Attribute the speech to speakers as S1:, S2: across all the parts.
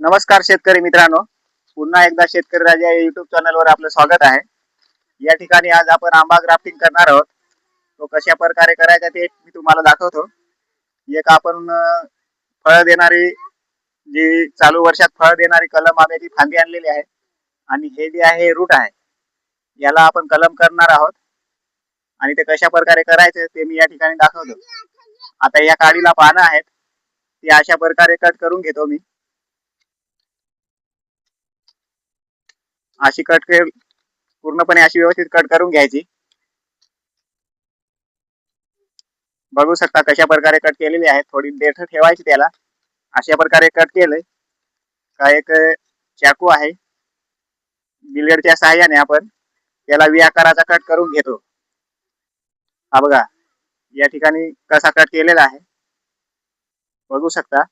S1: नमस्कार शेतकरी मित्रांनो, पुन्हा एकदा शेतकरी राजा या युट्यूब चॅनलवर आपलं स्वागत आहे. या ठिकाणी आज आपण आंबा ग्राफ्टिंग करणार आहोत. तो कशा प्रकारे करायचा ते मी तुम्हाला दाखवतो. एक आपण फळ देणारी जी चालू वर्षात फळ देणारी कलम आंब्याची फांदी आणलेली आहे आणि हे जे आहे रूट आहे, याला आपण कलम करणार आहोत आणि ते कशा प्रकारे करायचे ते मी या ठिकाणी दाखवतो. आता या काडीला पानं आहेत, ती अशा प्रकारे कट करून घेतो मी. अशी पूर्णपणे अशी व्यवस्थित कट करून घ्यायची. बघू शकता कशा प्रकारे कट केलेली आहे. थोडी देठ ठेवायची त्याला. अशा प्रकारे कट केलंय. का एक चाकू आहे, बिलेडच्या सहाय्याने आपण त्याला व्ही आकाराचा कट करून घेतो. हा बघा, या ठिकाणी कसा कट केलेला आहे बघू शकता.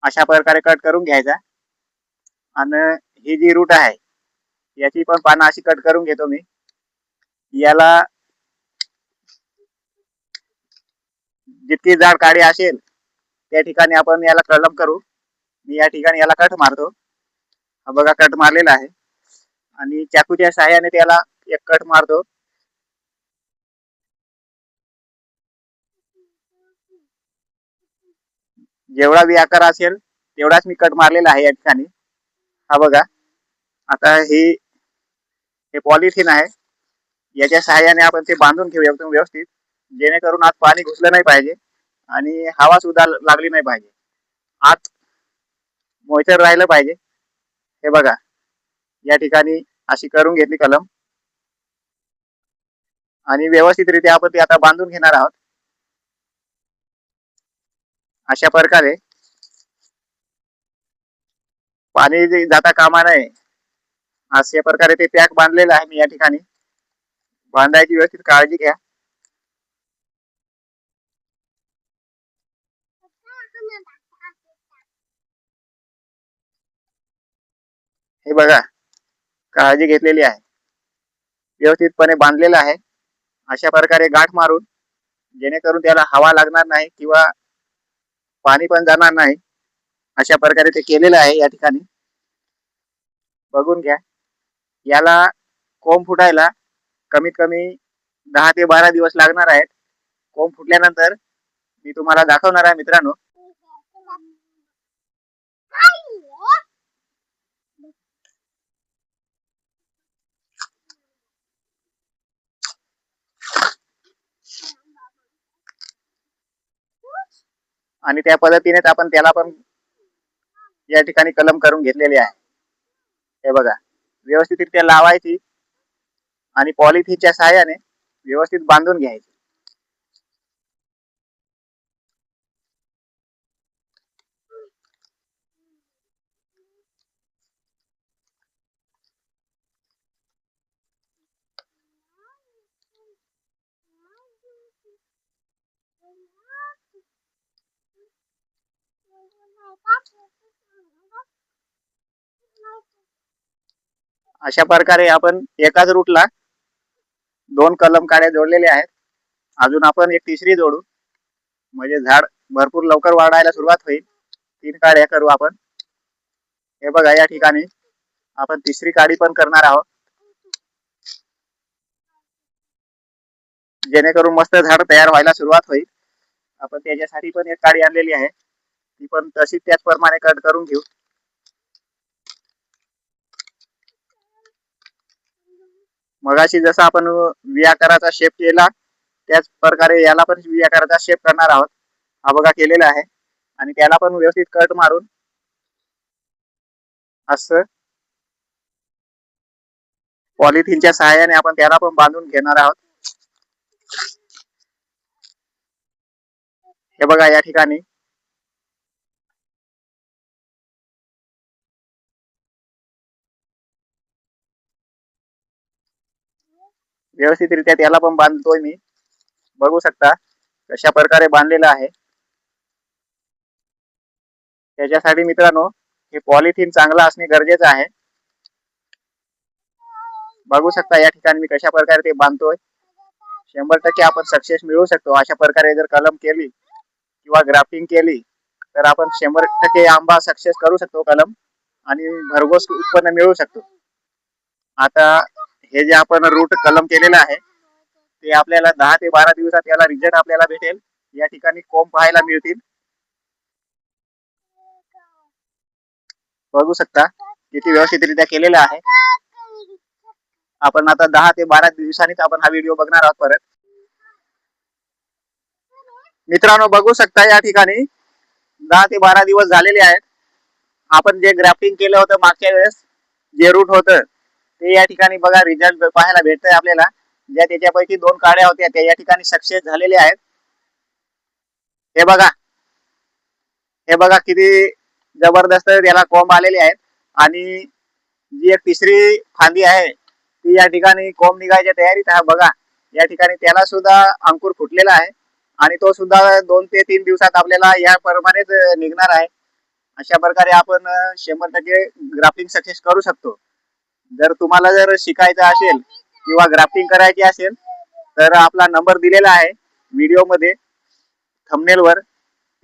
S1: अशा प्रकारे कट करून घ्यायचा आणि ही जी रूट आहे याची पण पानं अशी कट करून घेतो मी. याला जितकी जाड काडी असेल त्या ठिकाणी आपण याला कलम करू. मी या ठिकाणी याला कट मारतो. हा बघा, कट मारलेला आहे आणि चाकूच्या सहाय्याने त्याला एक कट मारतो. जेवढा व्ही आकार असेल तेवढाच मी कट मारलेला आहे या ठिकाणी. हा बघा, आता हे पॉलिथिन आहे, याच्या सहाय्याने आपण ते बांधून घेऊ एकदम व्यवस्थित, जेणेकरून आत पाणी घुसलं नाही पाहिजे आणि हवा सुद्धा लागली नाही पाहिजे. आत मॉइश्चर राहिलं पाहिजे. हे बघा, या ठिकाणी अशी करून घेतली कलम आणि व्यवस्थितरित्या आपण ते आता बांधून घेणार आहोत. अशा प्रकारे पाणी जाता कामा नये अशा प्रकारे ते पॅक बांधलेलं आहे मी या ठिकाणी. बांधायची व्यवस्थित काळजी घ्या. हे बघा, काळजी घेतलेली आहे, व्यवस्थितपणे बांधलेलं आहे. अशा प्रकारे गाठ मारून, जेणेकरून त्याला हवा लागणार नाही किंवा पाणी पण जाणार नाही, अशा प्रकारे ते केलेलं आहे या ठिकाणी. बघून घ्या. याला कोंब फुटायला कमीत कमी 10 ते 12 दिवस लागणार आहेत. कोंब फुटल्यानंतर मी तुम्हाला दाखवणार आहे मित्रांनो. आणि त्या पद्धतीने आपण त्याला पण या ठिकाणी कलम करून घेतलेली आहे. हे बघा, व्यवस्थितरित्या लावायची आणि पॉलिथिनच्या सहाय्याने व्यवस्थित बांधून घ्यायची. अशा प्रकारे आपण एकाच रूटला 2 कलम काड्या जोडलेल्या आहेत. अजून आपण एक तिसरी जोडू, म्हणजे झाड भरपूर लवकर वाढायला सुरुवात होईल. 3 काड्या करू आपण. हे बघा, या ठिकाणी आपण तिसरी काडी पण करणार आहोत, जेणेकरून मस्त झाड तयार व्हायला सुरुवात होईल. आपण त्याच्यासाठी पण एक काडी आणलेली आहे, ती पण तशीच त्याचप्रमाणे कट करून घेऊ. मगाशी जसा आपण व्ही आकाराचा शेप केला त्याच प्रकारे याला पण व्ही आकाराचा शेप करणार आहोत. हा बघा, केलेला आहे आणि त्याला पण व्यवस्थित कट मारून असं पॉलिथिनच्या सहाय्याने आपण त्याला पण बांधून घेणार आहोत. हे बघा, या ठिकाणी व्यवस्थितरित्या त्याला पण बांधतोय मी. बघू शकता कशा प्रकारे बांधलेलं आहे. त्याच्यासाठी मित्रांनो, हे पॉलिथिन चांगलं असणे गरजेचं आहे. बघू शकता या ठिकाणी मी कशा प्रकारे ते बांधतोय. 100% आपण सक्सेस मिळवू शकतो अशा प्रकारे जर कलम केली किंवा ग्राफ्टिंग केली तर आपण 100% आंबा सक्सेस करू शकतो कलम आणि भरघोस उत्पन्न मिळवू शकतो. आता हे जे आपण रूट कलम केलेलं आहे ते आपल्याला 10 ते 12 दिवसात याला रिझल्ट आपल्याला भेटेल. या ठिकाणी कोंब पाहायला मिळतील. बघू शकता किती व्यवस्थितरित्या केलेलं आहे. आपण आता 10 ते 12 दिवसांनीच आपण हा व्हिडिओ बघणार आहोत परत. मित्रांनो बघू शकता या ठिकाणी 10 ते 12 दिवस झालेले आहेत. आपण जे ग्राफ्टिंग केलं होतं मागच्या वेळेस जे रूट होतं ते या ठिकाणी बघा रिझल्ट पाहायला भेटतंय आपल्याला. ज्या त्याच्यापैकी 2 काड्या होत्या त्या या ठिकाणी सक्सेस झालेल्या आहेत. हे बघा किती जबरदस्त त्याला कोंब आलेले आहेत आणि जी एक तिसरी फांदी आहे ती या ठिकाणी कोंब निघायच्या तयारीत आहे. बघा या ठिकाणी त्याला सुद्धा अंकुर फुटलेला आहे आणि तो सुद्धा 2 ते 3 दिवसात आपल्याला या प्रमाणेच निघणार आहे. अशा प्रकारे आपण 100% ग्राफ्टिंग सक्सेस करू शकतो. जर तुम्हाला जर शिकायचं असेल किंवा ग्राफ्टिंग करायची असेल तर आपला नंबर दिलेला आहे व्हिडिओ मध्ये थंबनेल वर.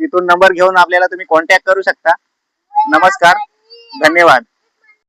S1: तिथून नंबर घेऊन आपल्याला तुम्ही कॉन्टॅक्ट करू शकता. नमस्कार, धन्यवाद.